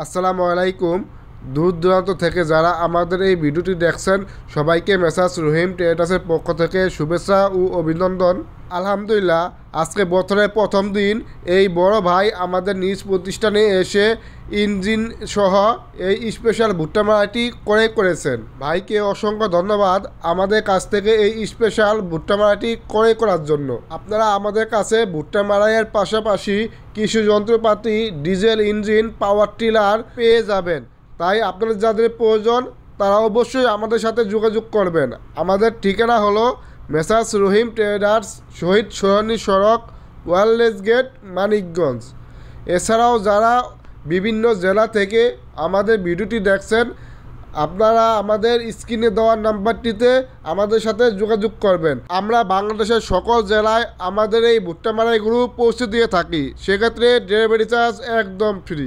আসসালামু আলাইকুম। দূর দূরান্ত থেকে যারা আমাদের এই ভিডিওটি দেখছেন সবাইকে মেসাজ রহিম ট্রেডার্সের পক্ষ থেকে শুভেচ্ছা ও অভিনন্দন। আলহামদুলিল্লাহ, আজকে বছরের প্রথম দিন এই বড় ভাই আমাদের নিজ প্রতিষ্ঠানে এসে ইঞ্জিন সহ এই স্পেশাল ভুট্টা মারাইটি করেছেন। ভাইকে অসংখ্য ধন্যবাদ আমাদের কাছ থেকে এই স্পেশাল ভুট্টা মারাইটি করার জন্য। আপনারা আমাদের কাছে ভুট্টা মারাইয়ের পাশাপাশি কৃষি যন্ত্রপাতি, ডিজেল ইঞ্জিন, পাওয়ার টিলার পেয়ে যাবেন। তাই আপনাদের যাদের প্রয়োজন তারা অবশ্যই আমাদের সাথে যোগাযোগ করবেন। আমাদের ঠিকানা হলো মেসার্স রহিম ট্রেডার্স, শহীদ সরণি সড়ক, ওয়ারলেস গেট, মানিকগঞ্জ। এছাড়াও যারা বিভিন্ন জেলা থেকে আমাদের ভিডিওটি দেখছেন আপনারা আমাদের স্ক্রিনে দেওয়া নাম্বারটিতে আমাদের সাথে যোগাযোগ করবেন। আমরা বাংলাদেশের সকল জেলায় আমাদের এই ভুট্টা মারাইগুলো পৌঁছে দিয়ে থাকি। সেক্ষেত্রে ডেলিভারি চার্জ একদম ফ্রি।